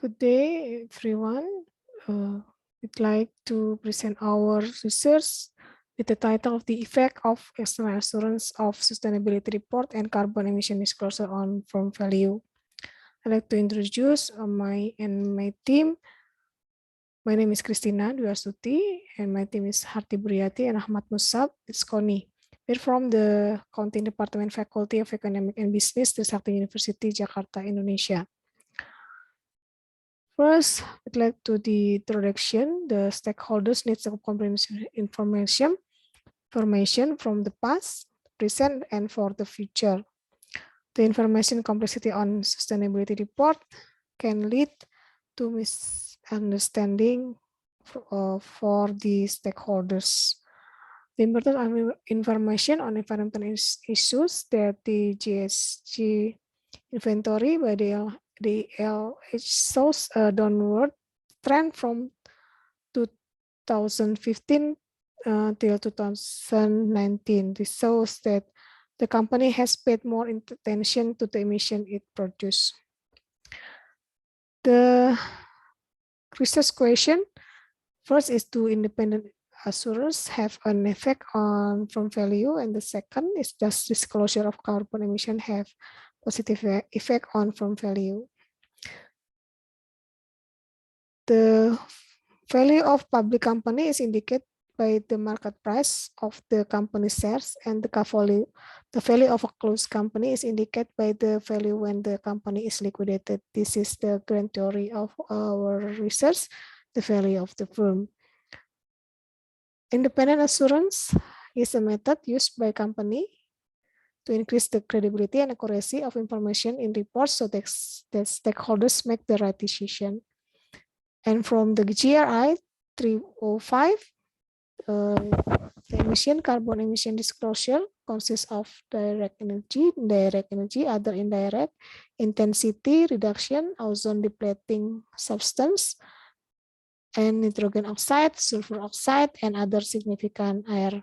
Good day, everyone. We'd like to present our research with the title of the effect of external assurance of sustainability report and carbon emission disclosure on firm value. I'd like to introduce my team. My name is Christina Dwi-Astuti, and my team is Harti Buryati and Ahmad Musab. It's Koni. We're from the Accounting Department Faculty of Economic and Business, Trisakti University, Jakarta, Indonesia. First, I'd like to the introduction. The stakeholders need some comprehensive information from the past, present, and for the future. The information complexity on sustainability report can lead to misunderstanding for the stakeholders. The important information on environmental issues that the GSG inventory by the LH shows a downward trend from 2015 till 2019. This shows that the company has paid more attention to the emission it produced. The research question first is, do independent assurers have an effect on firm value? And the second is, does disclosure of carbon emission have positive effect on firm value? The value of public company is indicated by the market price of the company shares, and the value of a closed company is indicated by the value when the company is liquidated. This is the grand theory of our research, the value of the firm. Independent assurance is a method used by company to increase the credibility and accuracy of information in reports so that stakeholders make the right decision. And from the GRI 305, the carbon emission disclosure consists of direct energy, other indirect, intensity reduction, ozone depleting substance, and nitrogen oxide, sulfur oxide, and other significant air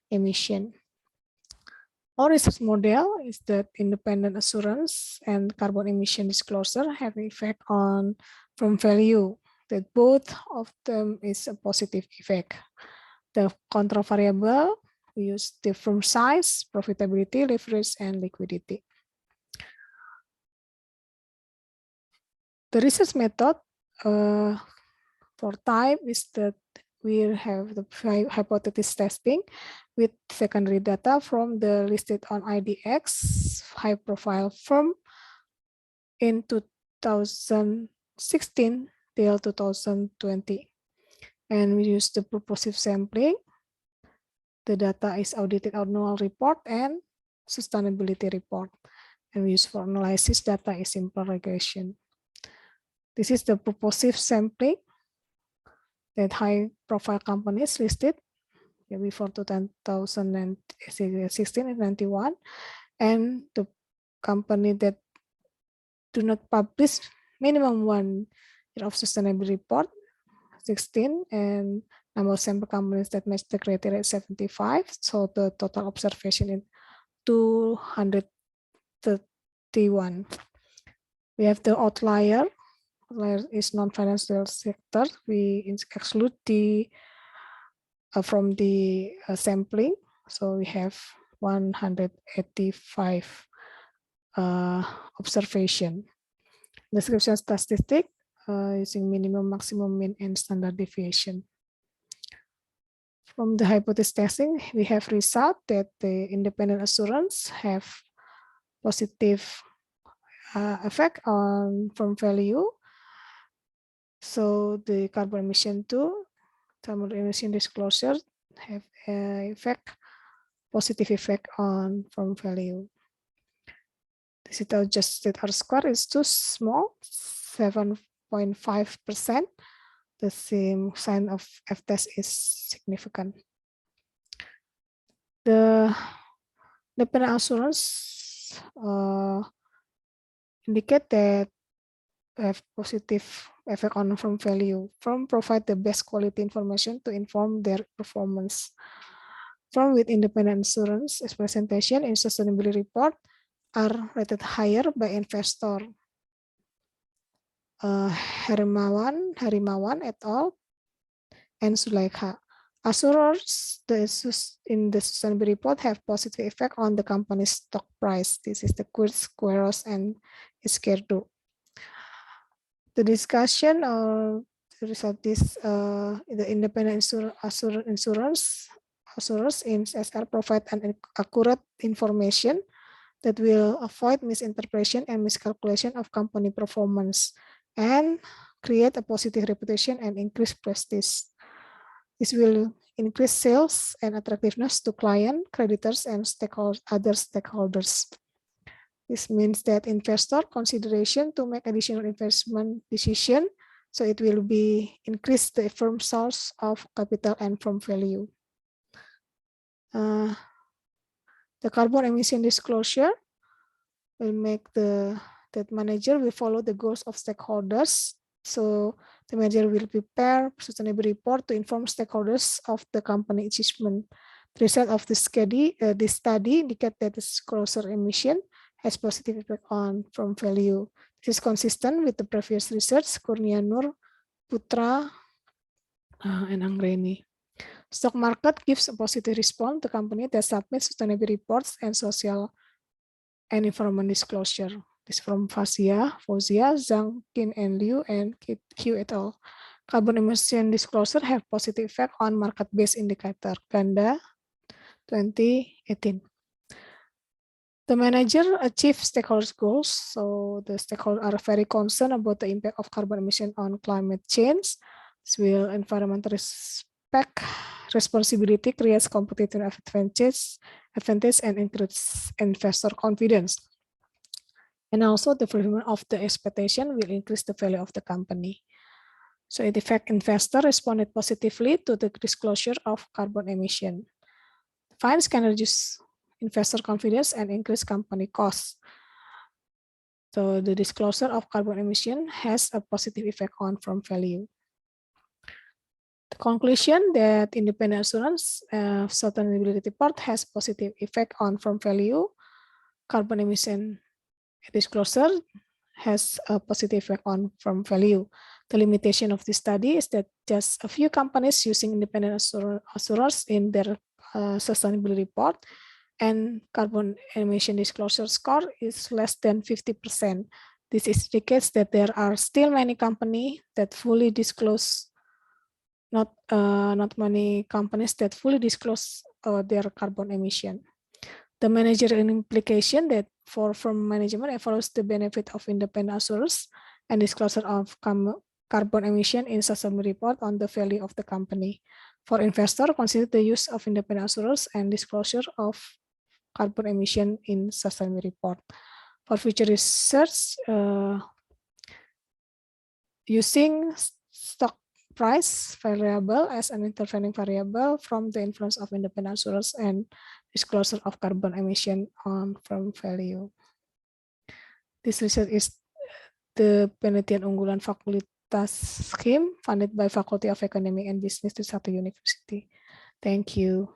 emission. Our research model is that independent assurance and carbon emission disclosure have an effect on firm value, that both of them is a positive effect. The control variable, we use the firm size, profitability, leverage, and liquidity. The research method for type is that we have the hypothesis testing with secondary data from the listed on IDX high profile firm in 2016 till 2020. And we use the purposive sampling. The data is audited annual report and sustainability report. And we use for analysis data is simple regression. This is the purposive sampling that high profile companies listed before 2016 and 91, and the company that do not publish minimum 1 year of sustainability report 16, and number of sample companies that match the criteria 75. So the total observation is 231. We have the outlier. Outlier is non-financial sector. We exclude the from the sampling. So we have 185 observation. Description statistic using minimum, maximum, mean, and standard deviation. From the hypothesis testing, we have result that the independent assurance have positive effect on firm value. So the carbon emission too, thermal emission disclosure have positive effect on firm value. The zeta adjusted R square is too small, 7.5%. The same sign of F test is significant. The independent assurance indicate that have positive effect on firm value. Firm provide the best quality information to inform their performance. Firm with independent assurance as presentation in sustainability report are rated higher by investor. Harimawan et al. And Sulaikha. Assurers in the sustainability report have positive effect on the company's stock price. This is the Quiros and Izquierdo. The discussion or the result is the independent assurers in SR provide an accurate information that will avoid misinterpretation and miscalculation of company performance and create a positive reputation and increase prestige. This will increase sales and attractiveness to client, creditors, and other stakeholders. This means that investor consideration to make additional investment decision, so it will be increase the firm source of capital and firm value. The carbon emission disclosure will make that manager will follow the goals of stakeholders. So the manager will prepare sustainability report to inform stakeholders of the company achievement. The result of this study indicate that the disclosure emission has positive effect on firm value. This is consistent with the previous research, Kurnianur, Putra, and Anggreni. Stock market gives a positive response to company that submit sustainability reports and social and environment disclosure. This from Fozia, Zhang, Qin and Liu, and Hu et al. Carbon emission disclosure have positive effect on market-based indicator. Ganda, 2018. The manager achieve stakeholders' goals. So the stakeholders are very concerned about the impact of carbon emission on climate change. This will environmental respect, responsibility creates competitive advantage and increase investor confidence. And also the fulfillment of the expectation will increase the value of the company. So it affects investor responded positively to the disclosure of carbon emission. Fines can reduce investor confidence and increase company costs. So the disclosure of carbon emission has a positive effect on firm value. The conclusion that independent assurance sustainability report has positive effect on firm value. Carbon emission disclosure has a positive effect on firm value. The limitation of this study is that just a few companies using independent assurers in their sustainability report, and carbon emission disclosure score is less than 50%. This indicates that there are still many companies that fully disclose, not many companies that fully disclose their carbon emission. The managerial implication that for firm management follows the benefit of independent assurers and disclosure of carbon emission in sustainability report on the value of the company. For investor, consider the use of independent assurers and disclosure of carbon emission in sustainability report. For future research, using stock price variable as an intervening variable from the influence of independent assurers and disclosure of carbon emission on firm value. This research is the penelitian unggulan Fakultas Scheme funded by Faculty of Economics and Business Trisakti University. Thank you.